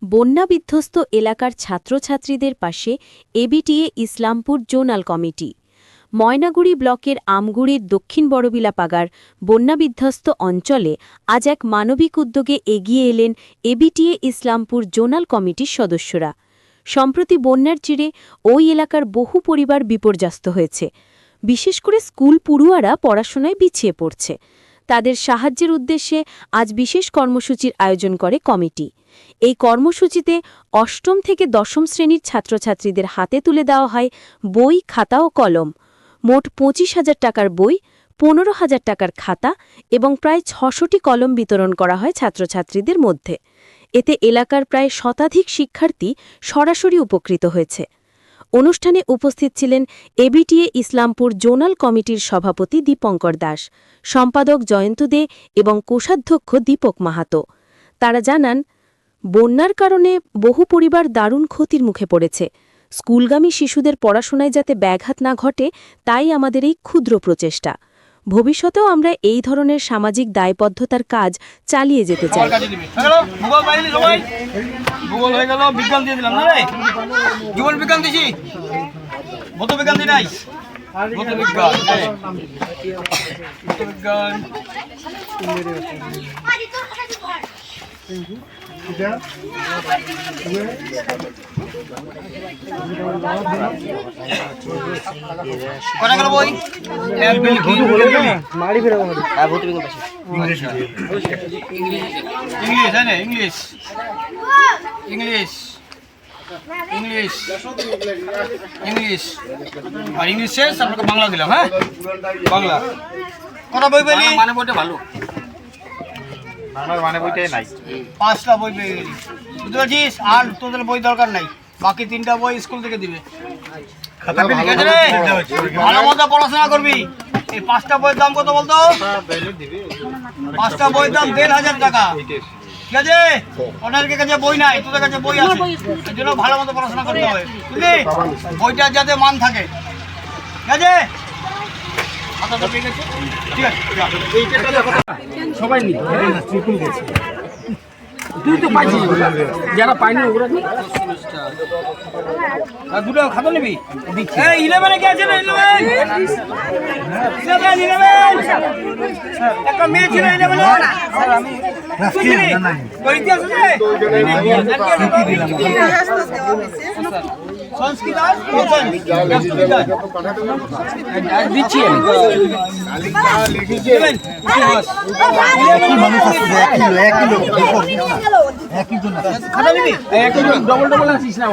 বন্যা বিধ্বস্ত এলাকার ছাত্রছাত্রীদের পাশে ABTA Islampur zonal committee. Maynaguri ব্লকের আমগুড়ির দক্ষিণ বড়বিলা পাগার বন্যাবিধ্বস্ত অঞ্চলে আজ এক মানবিক উদ্যোগে এগিয়ে এলেন এবিটিএ ইসলামপুর জোনাল কমিটির সদস্যরা। সম্প্রতি বন্যার চিরে ওই এলাকার বহু পরিবার বিপর্যস্ত হয়েছে। বিশেষ করে স্কুল পড়ুয়ারা পড়াশোনায় পিছিয়ে পড়ছে। তাদের সাহায্যের উদ্দেশ্যে আজ বিশেষ কর্মসূচির আয়োজন করে কমিটি। এই কর্মসূচিতে অষ্টম থেকে দশম শ্রেণীর ছাত্রছাত্রীদের হাতে তুলে দেওয়া হয় বই, খাতা ও কলম। মোট ২৫,০০০ টাকার বই, ১৫,০০০ টাকার খাতা এবং প্রায় ৬০০টি কলম বিতরণ করা হয় ছাত্রছাত্রীদের মধ্যে। এতে এলাকার প্রায় শতাধিক শিক্ষার্থী সরাসরি উপকৃত হয়েছে। অনুষ্ঠানে উপস্থিত ছিলেন এবিটিএ ইসলামপুর জোনাল কমিটির সভাপতি দীপঙ্কর দাস, সম্পাদক জয়ন্ত দে এবং কোষাধ্যক্ষ দীপক মাহাতো। তারা জানান, বন্যার কারণে বহু পরিবার দারুণ ক্ষতির মুখে পড়েছে। স্কুলগামী শিশুদের পড়াশোনায় যাতে ব্যাঘাত না ঘটে, তাই আমাদের এই ক্ষুদ্র প্রচেষ্টা। ভবিষ্যতেও আমরা এই ধরনের সামাজিক দায়বদ্ধতার কাজ চালিয়ে যেতে চাই। ভূগোল হয়ে গেল, বিজ্ঞান দিয়ে দিলাম না রে, জীবন বিজ্ঞান দিছি, ভৌত বিজ্ঞান দি নাই, ভৌত বিজ্ঞান, ভৌত বিজ্ঞান, কটা গেল বই? ইংলিশ है ना, इंग्लिश इंग्लिश इंग्लिश इंग्लिश और इंग्लिश से सब लोग बांग्ला दिलाम। हाँ, बांग्ला कटा বই পেলি? মানে বইটা ভালো, বাংলার মানে বইটাই নাই। 5টা বই পেয়ে গেলি, বুঝতে পারছিস? আর তোদের বই দরকার নাই, বাকি 3টা বই স্কুল থেকে দিবে। খাতা পেলি? ঠিক আছে রে, ভালো মতো পড়াশোনা করবি। এই 5টা বইয়ের দাম কত বলতো? 5টা বইয়ের দাম 1,500 টাকা। ঠিক আছে? ওনাদের কাছে বই নাই, তোদের কাছে বই আছে, এর জন্য ভালো মতো পড়াশোনা করতে হবে, বুঝলি? বইটার যাতে মান থাকে। ঠিক আছে? ঠিক আছে, সবাই নি তুই তো পাইছিস, যারা পাইনি ওরা দুটো খাতা নিবি? 11 কে আছে? 11 একটা মেয়ে ছিল 11 সংস্কৃত দিচ্ছি খাতা নিবি? ডবল আসিস না।